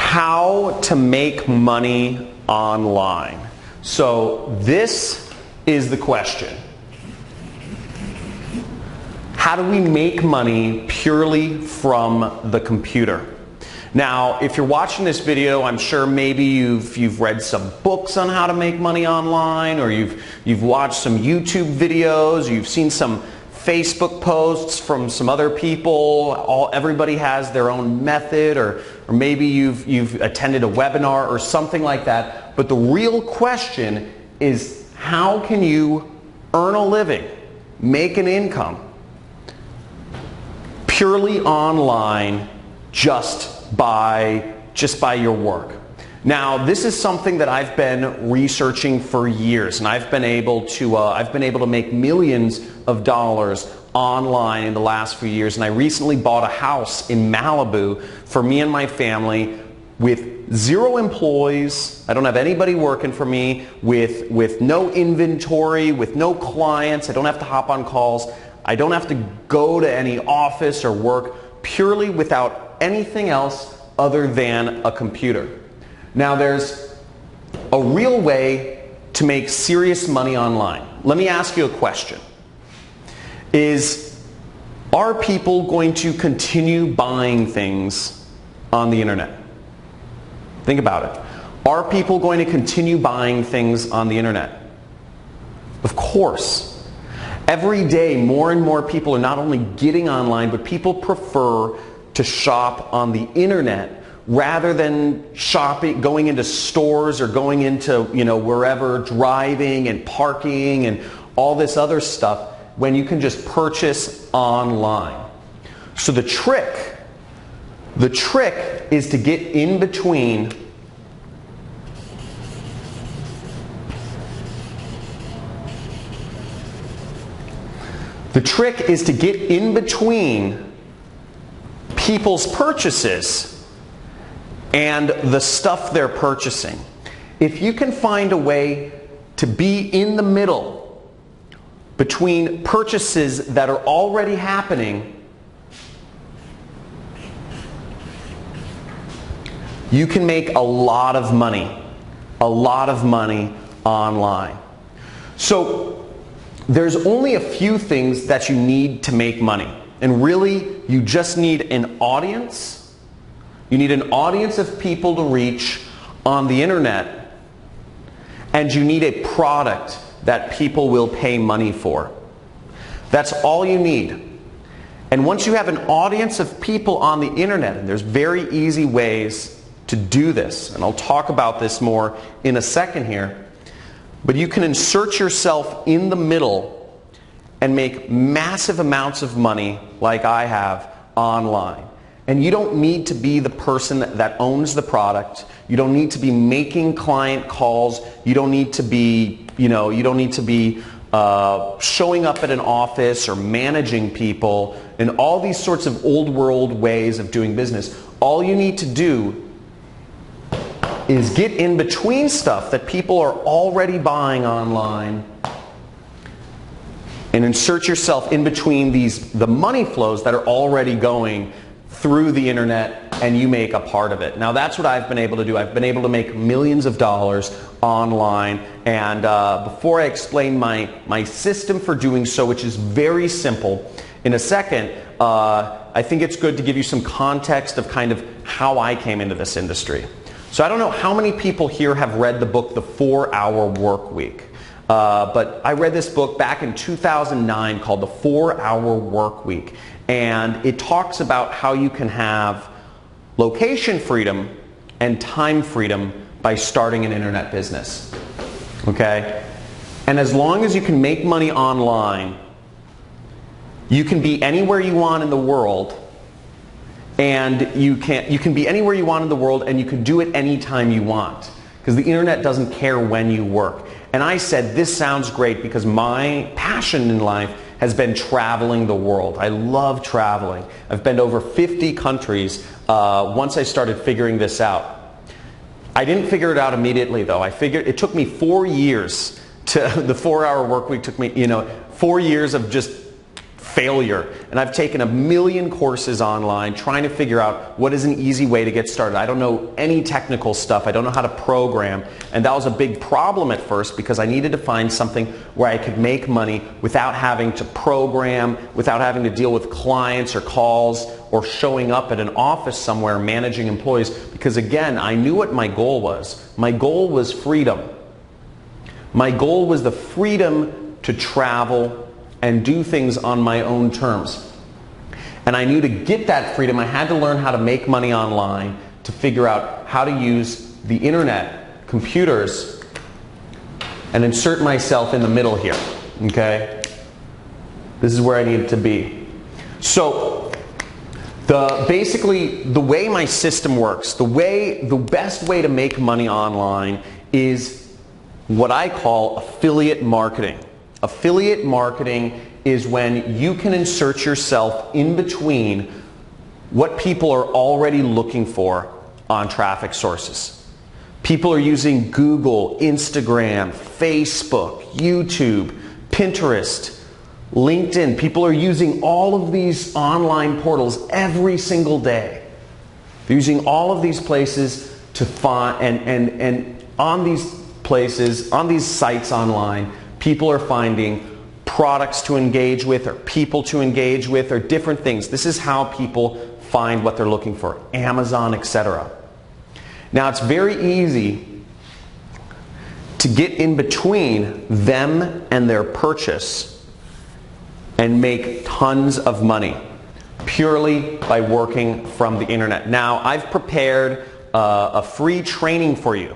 how to make money online. So this is the question. How do we make money purely from the computer? Now, if you're watching this video, I'm sure maybe you've read some books on how to make money online, or you've watched some YouTube videos, you've seen some Facebook posts from some other people. Everybody has their own method, or maybe you've attended a webinar or something like that. But the real question is, how can you earn a living, make an income purely online just by your work? Now, this is something that I've been researching for years, and I've been able to make millions of dollars online in the last few years. And I recently bought a house in Malibu for me and my family with 0 employees. I don't have anybody working for me, with no inventory, with no clients. I don't have to hop on calls. I don't have to go to any office or work, purely without anything else other than a computer. Now, there's a real way to make serious money online. Let me ask you a question. Are people going to continue buying things on the internet? Think about it. Are people going to continue buying things on the internet? Of course. Every day, more and more people are not only getting online, but people prefer to shop on the internet rather than going into stores or going into, wherever, driving and parking and all this other stuff, when you can just purchase online. So the trick is to get in between people's purchases and the stuff they're purchasing. If you can find a way to be in the middle between purchases that are already happening, you can make a lot of money online. So there's only a few things that you need to make money. And really, you just need an audience. You need an audience of people to reach on the internet. And you need a product that people will pay money for. That's all you need. And once you have an audience of people on the internet, and there's very easy ways to do this, and I'll talk about this more in a second here, but you can insert yourself in the middle and make massive amounts of money like I have online. And you don't need to be the person that owns the product. You don't need to be making client calls. You don't need to be, showing up at an office or managing people and all these sorts of old world ways of doing business. All you need to do is get in between stuff that people are already buying online and insert yourself in between the money flows that are already going through the internet, and you make a part of it. Now, that's what I've been able to do. I've been able to make millions of dollars online, and before I explain my system for doing so, which is very simple, in a second, I think it's good to give you some context of kind of how I came into this industry. So I don't know how many people here have read the book, The 4-Hour Work Week. But I read this book back in 2009 called The 4-Hour Work Week. And it talks about how you can have location freedom and time freedom by starting an internet business. Okay? And as long as you can make money online, you can be anywhere you want in the world, and you can be anywhere you want in the world, and you can do it anytime you want, because the internet doesn't care when you work. And I said, this sounds great, because my passion in life has been traveling the world. I love traveling. I've been to over 50 countries once I started figuring this out. I didn't figure it out immediately, though. It took me 4 years the 4-Hour Work Week took me, 4 years of just failure. And I've taken a million courses online trying to figure out what is an easy way to get started. I don't know any technical stuff. I don't know how to program. And that was a big problem at first because I needed to find something where I could make money without having to program, without having to deal with clients or calls or showing up at an office somewhere managing employees. Because again, I knew what my goal was. My goal was freedom. My goal was the freedom to travel and do things on my own terms. And I knew to get that freedom, I had to learn how to make money online, to figure out how to use the internet, computers, and insert myself in the middle here, okay? This is where I needed to be. So, basically, the way my system works, the best way to make money online is what I call affiliate marketing. Affiliate marketing is when you can insert yourself in between what people are already looking for on traffic sources. People are using Google, Instagram, Facebook, YouTube, Pinterest, LinkedIn. People are using all of these online portals every single day. They're using all of these places to find, and on these places, on these sites online, people are finding products to engage with or people to engage with or different things. This is how people find what they're looking for. Amazon, etc. Now it's very easy to get in between them and their purchase and make tons of money purely by working from the internet. Now I've prepared a free training for you.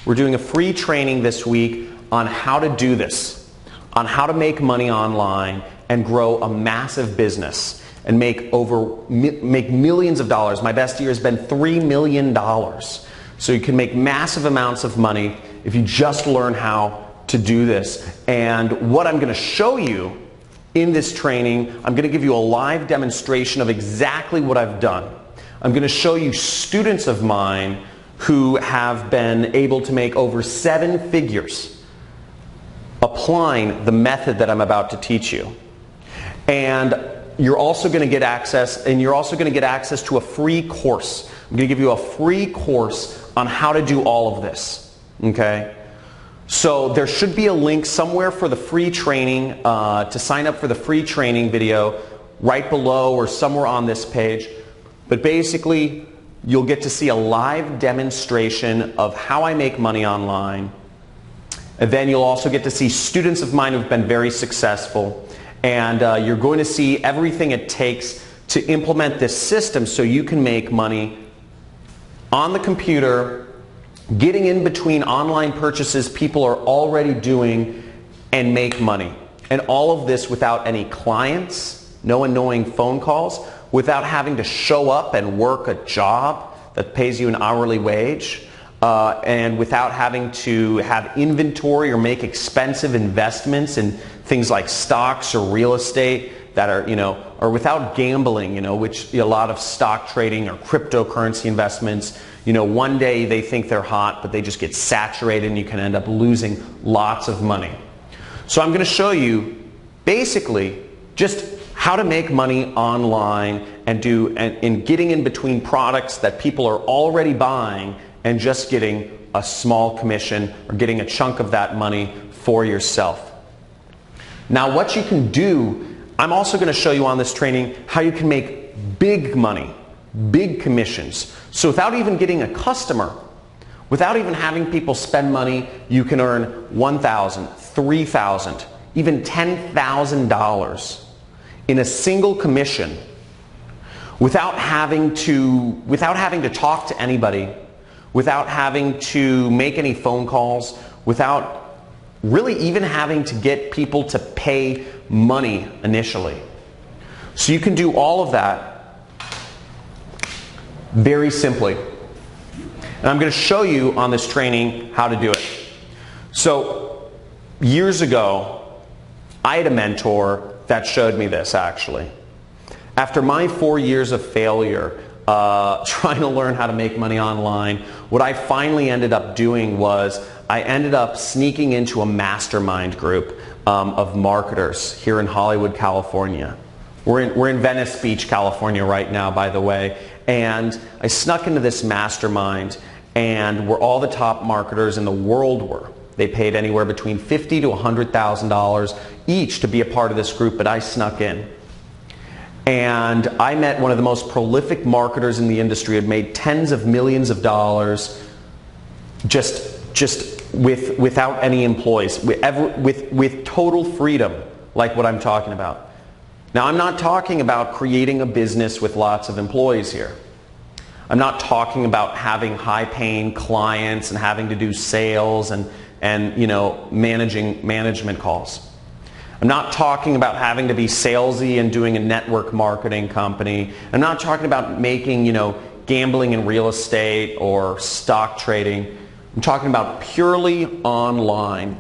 We're doing a free training this week on how to do this, on how to make money online and grow a massive business and make millions of dollars. My best year has been $3 million. So you can make massive amounts of money if you just learn how to do this. And what I'm going to show you in this training, I'm going to give you a live demonstration of exactly what I've done. I'm going to show you students of mine who have been able to make over 7 figures applying the method that I'm about to teach you. And you're also going to get access, to a free course. I'm going to give you a free course on how to do all of this. Okay? So there should be a link somewhere for the free training, to sign up for the free training video right below or somewhere on this page. But basically, you'll get to see a live demonstration of how I make money online. And then you'll also get to see students of mine who've been very successful. And you're going to see everything it takes to implement this system so you can make money on the computer, getting in between online purchases people are already doing, and make money. And all of this without any clients, no annoying phone calls, without having to show up and work a job that pays you an hourly wage, and without having to have inventory or make expensive investments in things like stocks or real estate that are, or without gambling, which a lot of stock trading or cryptocurrency investments, one day they think they're hot, but they just get saturated and you can end up losing lots of money. So I'm going to show you basically just how to make money online and getting in between products that people are already buying and just getting a small commission or getting a chunk of that money for yourself. Now what you can do, I'm also going to show you on this training how you can make big money, big commissions. So without even getting a customer, without even having people spend money, you can earn $1,000, $3,000, even $10,000 in a single commission without having to talk to anybody, without having to make any phone calls, without really even having to get people to pay money initially. So you can do all of that very simply. And I'm going to show you on this training how to do it. So years ago, I had a mentor that showed me this actually. After my 4 years of failure trying to learn how to make money online, what I finally ended up doing was I ended up sneaking into a mastermind group of marketers here in Hollywood, California. We're in Venice Beach, California right now, by the way. And I snuck into this mastermind, and where all the top marketers in the world were. They paid anywhere between $50,000 to $100,000 each to be a part of this group, but I snuck in. And I met one of the most prolific marketers in the industry, had made tens of millions of dollars without any employees, with total freedom, like what I'm talking about. Now, I'm not talking about creating a business with lots of employees here. I'm not talking about having high-paying clients and having to do sales and management calls. I'm not talking about having to be salesy and doing a network marketing company. I'm not talking about making, gambling in real estate or stock trading. I'm talking about purely online.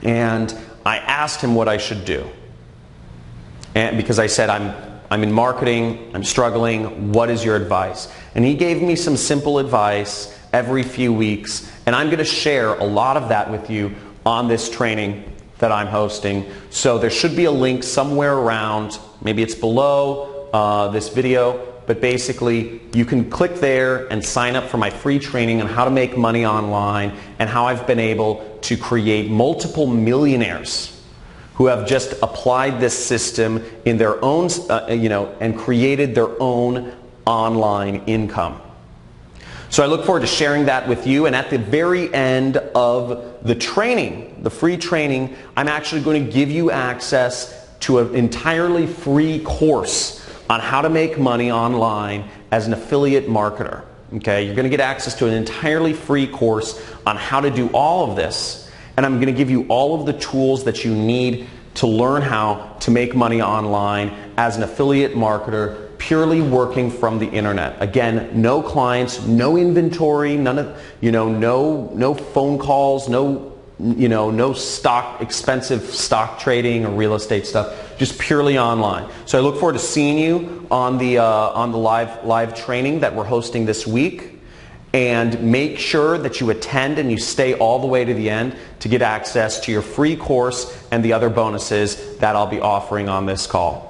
And I asked him what I should do. And because I said, I'm in marketing, I'm struggling, what is your advice? And he gave me some simple advice every few weeks, and I'm going to share a lot of that with you on this training that I'm hosting. So there should be a link somewhere around, maybe it's below this video, but basically you can click there and sign up for my free training on how to make money online and how I've been able to create multiple millionaires who have just applied this system in their own, and created their own online income. So I look forward to sharing that with you, and at the very end of the training, the free training, I'm actually going to give you access to an entirely free course on how to make money online as an affiliate marketer. Okay, you're going to get access to an entirely free course on how to do all of this. And I'm going to give you all of the tools that you need to learn how to make money online as an affiliate marketer, purely working from the internet. Again, no clients, no inventory, none of, no phone calls, no expensive stock trading or real estate stuff, just purely online. So I look forward to seeing you on the live training that we're hosting this week. And make sure that you attend and you stay all the way to the end to get access to your free course and the other bonuses that I'll be offering on this call.